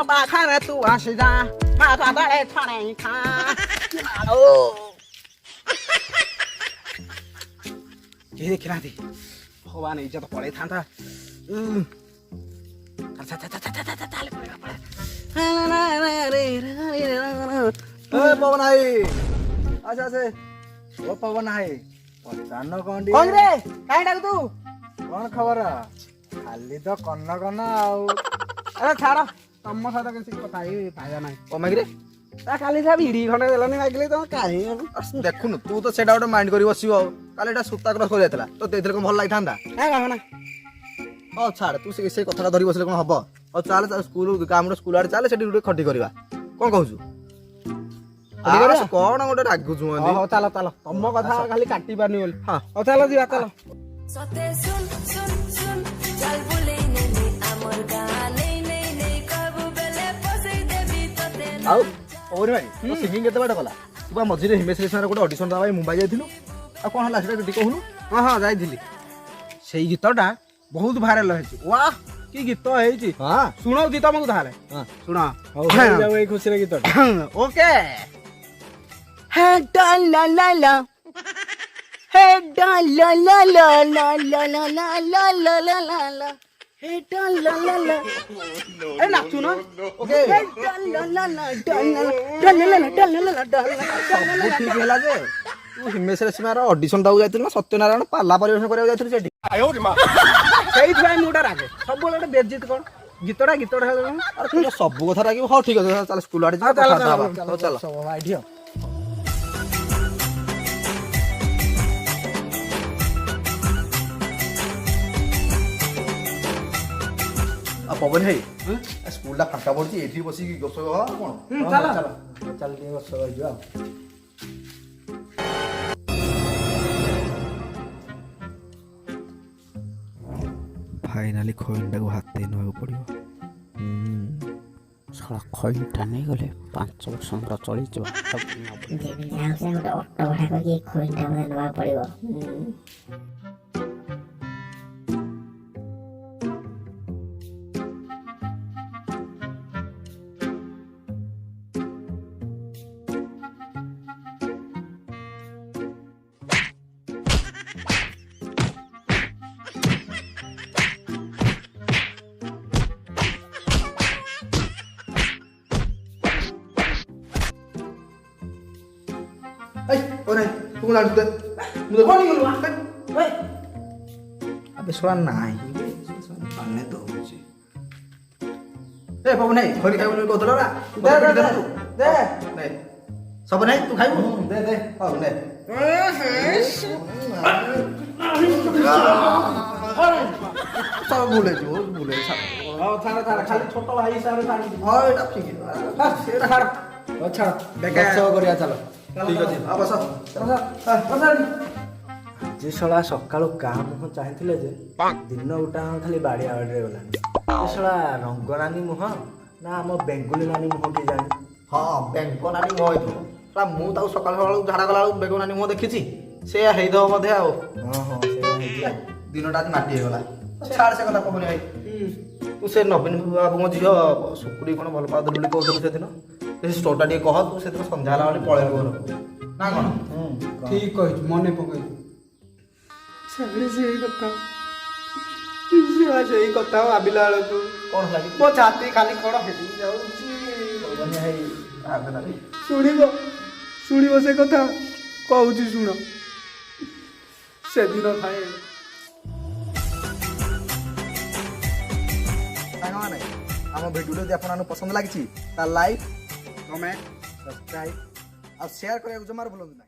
पाखरे तू आसिजा मा कदळे छाणे खा ओ के देखिरा दे भगवान इज्जत पड़े था पवन आहे असे असे ओ पवन आहे पचान कौन कौन रे काय डाक तू कौन खबर खाली तो कन्न कन्न आउ अरे छाड़ तम सहित किसी कथा फायदा ना कमेगी रे काली सा भिड़ी खंडे देलनी मागिले तुम काहे देखुनु तू तो सेटा गोटे माइंड करी बसियो काले एटा सुता क्रस कर जातला तो तेथरे को भल लागिथांदा ए गाना ओ छाड़ तू से कथा धरी बसले कोन हबो ओ चाल स्कूल काम स्कूल आड़े चाल सेठी गोटे खटी करबा कोन कहूछु कौन गोटे रागुछु मनी हो चलो चलो तम कथा खाली काटी पानी बोल हां ओ चलो जीवा चलो सते सुन सुन सुन चल बुले ने अमर गाने ने ने कबू बेले पसई देबी तते आउ ओरे भाई तो सिंगिंग केते बाटा गला तू बा मझिरे हिमेश रेशनर गोटे ऑडिशन दबा मुंबई जाइथिलु आ कोन हला सेटा टी कहूनु हां हां जाइथिली सेई गीतटा बहुत भाइरल होइछि वाह की गीत हेछि हां सुनो गीत मको धारे हां सुना हो जाओ ए खुशी रे गीतटा ओके हे डा ला ला ला हे डा ला ला ला ला ला ला ला ला ला ला ला ला हे डा ला ला ला ए नाचू ना ओके हे डा ला ला ला डा ला ला डा ला ला डा ला ला डा ला ला ठीक हैला जे तू हिमेश रेशनर ऑडिशन दाउ जाइथिलु ना सत्यनारायण पाला परिवेशन करबा जाइथिलु सेठी आयो रे मां सेई भाई मुडा रागे सब बोले बेइज्जत कोन गीतड़ा अरे तू सब कथा रागी हो ठीक है चल स्कूल आड़े जा चल चल सब आइडिया आ पवन है स्कूल ला फांका पड़ची एठी बसी गप कोन चल चल चल के बस जा फाइनाली खइनटा को हाथ देन हो पड़ियो साला खइनटा नहीं गले 5 वर्ष हमरा चली जबा देवी जाऊ से गोटे ऑटो भड़ा करके खोइनटा मते नवा पड़िबो ए ओरे तू लाड दे मुझे कोनी गलु ओए अबे सोना नाही पाने तो होची ए पवन है खरी खाइबो को तोरा दे दे दे नहीं सब नहीं तू खाइबो दे दे हां ने सब भूले जो भूले सब हां थारा थारा खाली छोटो भाई हिसाब रे पानी हां एटा ठीक है बस एटा छाड़ अच्छा बेका करिया चलो ठीक अछि आ बस जे शला सकाळू काम मुह चाहिथिले जे दिन उठा खाली बाड़िया बाड़े गलानी जे शला रंगनानी मुह ना हम बेंगुली नानी मुह के जानी हां बैंक नानी मोय तो ता मु ताऊ सकाळ सकाळ झाडा गला बेग नानी मो देखिछि से हेइ दो मधे आ हां हां से हेइया दिनटा आज माटी गला छाड़ से कथा कहबनी भाई तू से नवीन बाबू मो झियो सुकुड़ी कोन भल पाद लुली कहत से दिन से स्टोरटा डी कह तू से दिन संध्या वाली पळे गोर ना कोन ठीक कहि मने पकई छाड़ी से ही कथा भाबिला बेलू कोन लागी मो छाती खाली कण हेली जाउची कहबनी भाई आबे ना शुणिबो से कथा कहूची शुण से दिन थाए साଙ୍ଗमाने हम भिडियो जदि आपन पसंद लागिछि ता लाइक कमेंट सब्सक्राइब और शेयर करे जमार भूलंतु ना।